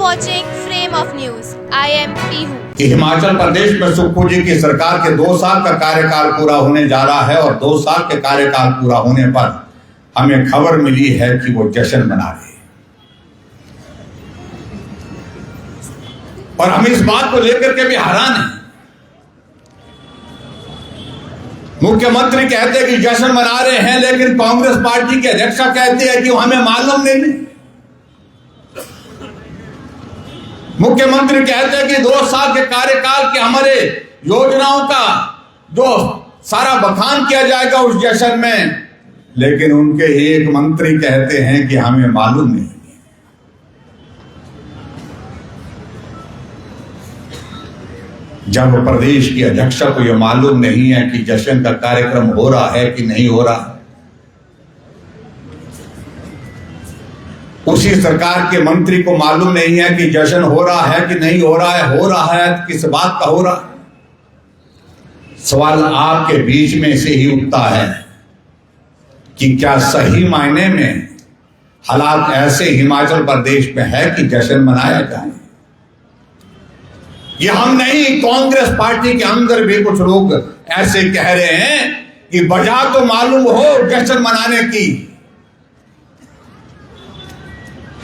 watching Frame of News. I am Pihu. कि हिमाचल प्रदेश में सुक्खू जी की सरकार के 2 साल का कार्यकाल पूरा होने जा रहा है और 2 साल के कार्यकाल पूरा होने पर हमें खबर मिली है कि वो जश्न मना रहे हैं। और हम इस बात को लेकर के भी हैरान हैं। मुख्यमंत्री कहते हैं कि जश्न मना रहे हैं, लेकिन कांग्रेस पार्टी के अध्यक्षा कहते हैं कि हमें मालूम नहीं। मुख्यमंत्री कहते हैं कि 2 साल के कार्यकाल के हमारे योजनाओं का जो सारा बखान किया जाएगा उस जश्न में, लेकिन उनके एक मंत्री कहते हैं कि हमें मालूम नहीं। जब प्रदेश की अध्यक्षा को यह मालूम नहीं है कि जश्न का कार्यक्रम हो रहा है कि नहीं हो रहा, उसी सरकार के मंत्री को मालूम नहीं है कि जश्न हो रहा है कि नहीं हो रहा है तो किस बात का हो रहा है। सवाल आपके बीच में से ही उठता है कि क्या सही मायने में हालात ऐसे हिमाचल प्रदेश में है कि जश्न मनाया जाए। ये हम नहीं, कांग्रेस पार्टी के अंदर भी कुछ लोग ऐसे कह रहे हैं कि वजह तो मालूम हो जश्न मनाने की।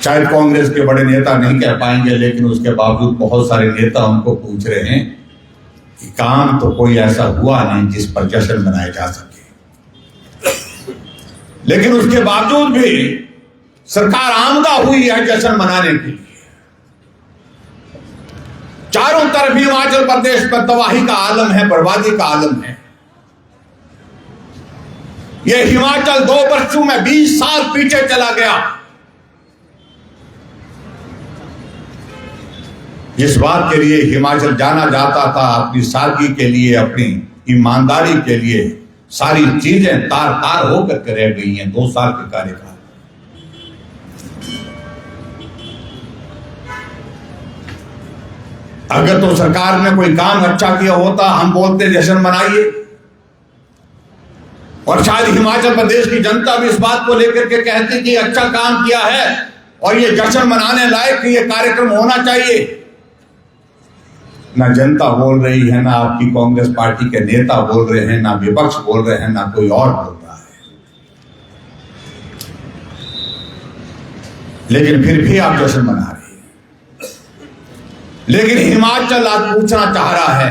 शायद कांग्रेस के बड़े नेता नहीं कह पाएंगे, लेकिन उसके बावजूद बहुत सारे नेता उनको पूछ रहे हैं कि काम तो कोई ऐसा हुआ नहीं जिस पर जश्न मनाया जा सके। लेकिन उसके बावजूद भी सरकार आमदा हुई है जश्न मनाने के लिए। चारों तरफ हिमाचल प्रदेश पर तबाही का आलम है, बर्बादी का आलम है। यह हिमाचल 2 वर्षों में 20 साल पीछे चला गया। इस बात के लिए हिमाचल जाना जाता था, अपनी सादगी के लिए, अपनी ईमानदारी के लिए। सारी चीजें तार तार होकर के रह गई हैं 2 साल के कार्यकाल। अगर तो सरकार ने कोई काम अच्छा किया होता, हम बोलते जश्न मनाइए। और शायद हिमाचल प्रदेश की जनता भी इस बात को लेकर के कहती कि अच्छा काम किया है और ये जश्न मनाने लायक ये कार्यक्रम होना चाहिए। ना जनता बोल रही है, ना आपकी कांग्रेस पार्टी के नेता बोल रहे हैं, ना विपक्ष बोल रहे हैं, ना कोई और बोल रहा है। लेकिन फिर भी आप जश्न मना रहे हैं। लेकिन हिमाचल आज पूछना चाह रहा है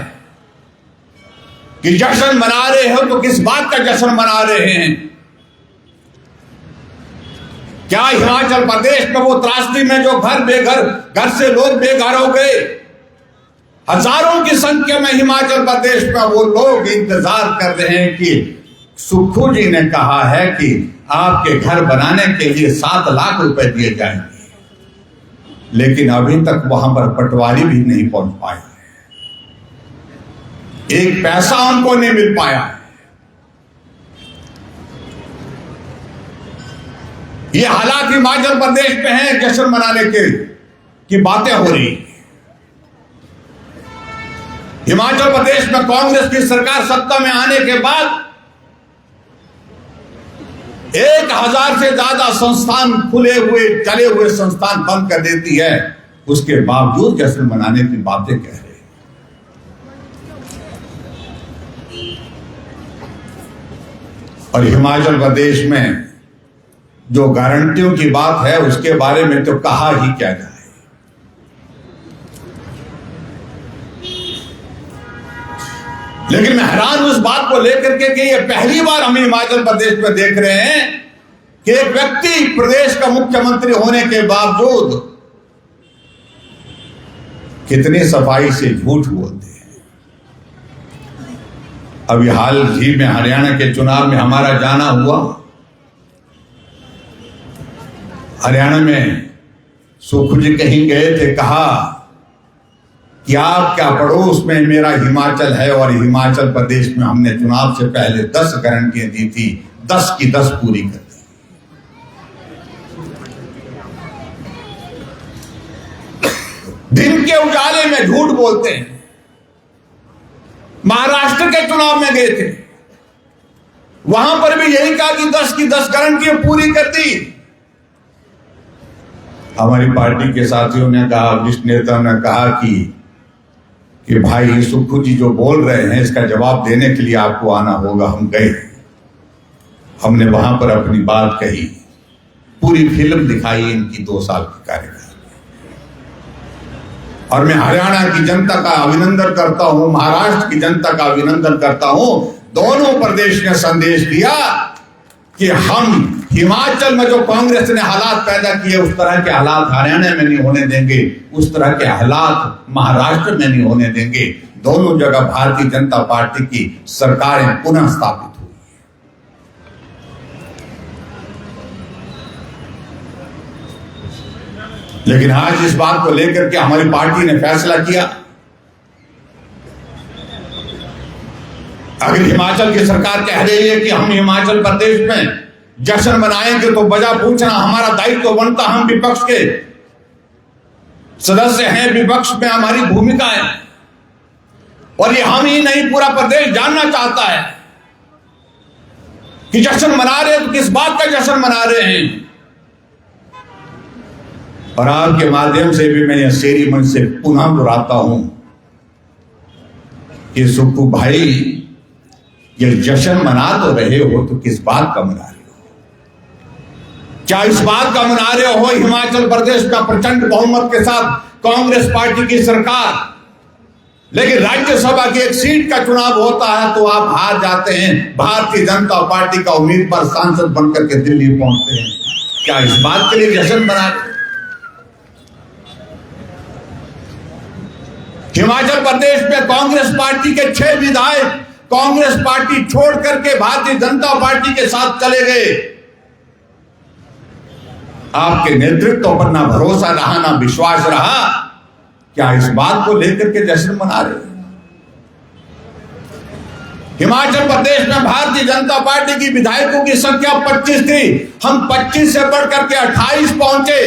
कि जश्न मना रहे हो तो किस बात का जश्न मना रहे हैं। क्या हिमाचल प्रदेश में वो त्रासदी में जो घर से लोग बेघर हो गए, हजारों की संख्या में हिमाचल प्रदेश में वो लोग इंतजार कर रहे हैं कि सुक्खू जी ने कहा है कि आपके घर बनाने के लिए 7 लाख रुपए दिए जाएंगे, लेकिन अभी तक वहां पर पटवारी भी नहीं पहुंच पाया, एक पैसा उनको नहीं मिल पाया। ये हालात हिमाचल प्रदेश में है, जश्न मनाने की बातें हो रही। हिमाचल प्रदेश में कांग्रेस की सरकार सत्ता में आने के बाद 1000 से ज्यादा संस्थान खुले हुए चले हुए संस्थान बंद कर देती है, उसके बावजूद जश्न मनाने की बातें कह रहे हैं। और हिमाचल प्रदेश में जो गारंटियों की बात है उसके बारे में तो कहा ही क्या जाए। लेकिन मैं हैरान हूं इस बात को लेकर के कि ये पहली बार हम हिमाचल प्रदेश में देख रहे हैं कि एक व्यक्ति प्रदेश का मुख्यमंत्री होने के बावजूद कितनी सफाई से झूठ बोलते हैं। अभी हाल ही में हरियाणा के चुनाव में हमारा जाना हुआ। हरियाणा में सुक्खू जी कहीं गए थे, कहा कि आपका पड़ोस में मेरा हिमाचल है और हिमाचल प्रदेश में हमने चुनाव से पहले 10 गारंटियां दी थी, 10 की 10 पूरी कर दी। दिन के उजाले में झूठ बोलते हैं। महाराष्ट्र के चुनाव में गए थे, वहां पर भी यही कहा कि 10 की 10 गारंटियां पूरी कर दी। हमारी पार्टी के साथियों ने कहा, वरिष्ठ नेता ने कहा कि भाई सुक्खू जी जो बोल रहे हैं इसका जवाब देने के लिए आपको आना होगा। हम गए, हमने वहां पर अपनी बात कही, पूरी फिल्म दिखाई इनकी 2 साल की कार्यकाल। और मैं हरियाणा की जनता का अभिनंदन करता हूं, महाराष्ट्र की जनता का अभिनंदन करता हूं। दोनों प्रदेश ने संदेश दिया कि हम हिमाचल में जो कांग्रेस ने हालात पैदा किए उस तरह के हालात हरियाणा में नहीं होने देंगे, उस तरह के हालात महाराष्ट्र में नहीं होने देंगे। दोनों जगह भारतीय जनता पार्टी की सरकारें पुनः स्थापित हुई। लेकिन आज इस बात को लेकर के हमारी पार्टी ने फैसला किया, अगर हिमाचल की सरकार कह रही है कि हम हिमाचल प्रदेश में जश्न मनाएंगे तो वजह पूछना हमारा दायित्व तो बनता। हम विपक्ष के सदस्य हैं, विपक्ष में हमारी भूमिका है और ये हम ही नहीं पूरा प्रदेश जानना चाहता है कि जश्न मना रहे हैं तो किस बात का जश्न मना रहे हैं। और आपके माध्यम से भी मैं यह शेरी मंच से पुनः दोहराता हूं कि सुक्खू भाई ये जश्न मना तो रहे हो तो किस बात का मना रहे हो? क्या इस बात का मना रहे हो हिमाचल प्रदेश का प्रचंड बहुमत के साथ कांग्रेस पार्टी की सरकार, लेकिन राज्यसभा की एक सीट का चुनाव होता है तो आप हार जाते हैं, भारतीय जनता पार्टी का उम्मीदवार सांसद बनकर के दिल्ली पहुंचते हैं? क्या इस बात के लिए जश्न मना रहे? हिमाचल प्रदेश में कांग्रेस पार्टी के 6 विधायक कांग्रेस पार्टी छोड़ करके भारतीय जनता पार्टी के साथ चले गए। आपके नेतृत्व पर ना भरोसा रहा, ना विश्वास रहा। क्या इस बात को लेकर के जश्न मना रहे? हिमाचल प्रदेश में भारतीय जनता पार्टी की विधायकों की संख्या 25 थी, हम 25 से बढ़कर के 28 पहुंचे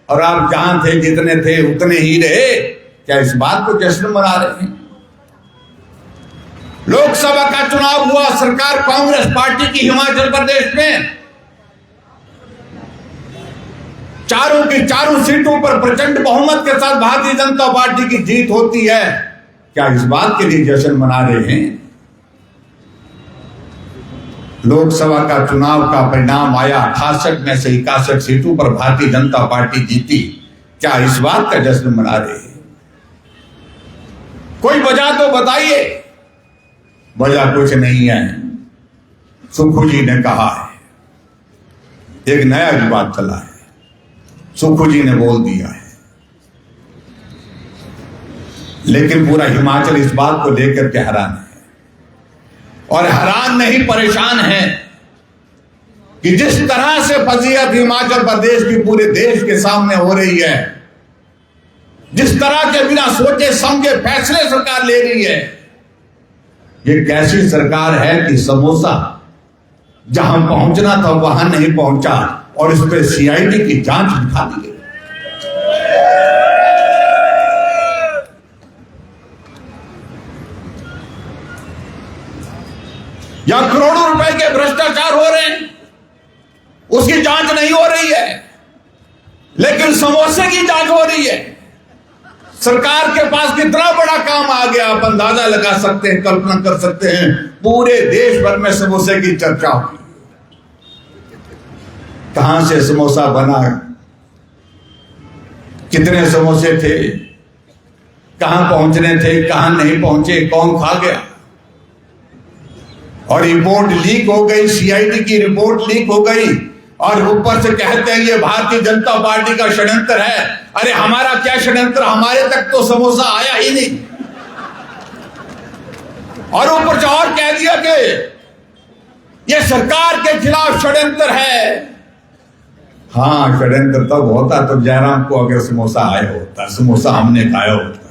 और आप जहां थे जितने थे उतने ही रहे। क्या इस बात को जश्न मना रहे हैं? लोकसभा का चुनाव हुआ, सरकार कांग्रेस पार्टी की हिमाचल प्रदेश में चारों की चारों सीटों पर प्रचंड बहुमत के साथ भारतीय जनता पार्टी की जीत होती है। क्या इस बात के लिए जश्न मना रहे हैं? लोकसभा का चुनाव का परिणाम आया, 68 में से 61 सीटों पर भारतीय जनता पार्टी जीती। क्या इस बात का जश्न मना रहे हैं? कोई वजह तो बताइए। वजह कुछ नहीं है। सुक्खू जी ने कहा है, एक नया विवाद चला है, सुक्खू जी ने बोल दिया है, लेकिन पूरा हिमाचल इस बात को लेकर के हैरान है। और हैरान नहीं, परेशान है कि जिस तरह से फजीहत हिमाचल प्रदेश की पूरे देश के सामने हो रही है, जिस तरह के बिना सोचे समझे फैसले सरकार ले रही है, ये कैसी सरकार है कि समोसा जहां पहुंचना था वहां नहीं पहुंचा और इस पर सीआईडी की जांच दिखा दी गई। या करोड़ों रुपए के भ्रष्टाचार हो रहे हैं, उसकी जांच नहीं हो रही है, लेकिन समोसे की जांच हो रही है। सरकार के पास कितना बड़ा काम आ गया, आप अंदाजा लगा सकते हैं, कल्पना कर सकते हैं। पूरे देश भर में समोसे की चर्चा हुई। कहां से समोसा बना, कितने समोसे थे, कहां पहुंचने थे, कहां नहीं पहुंचे, कौन खा गया। और रिपोर्ट लीक हो गई, सीआईडी की रिपोर्ट लीक हो गई और ऊपर से कहते हैं ये भारतीय जनता पार्टी का षड्यंत्र है। अरे हमारा क्या षड्यंत्र, हमारे तक तो समोसा आया ही नहीं। और ऊपर से और कह दिया कि ये सरकार के खिलाफ षड्यंत्र है। हाँ, षड्यंत्र तब होता तो जयराम को अगर समोसा आया होता, समोसा हमने खाया होता।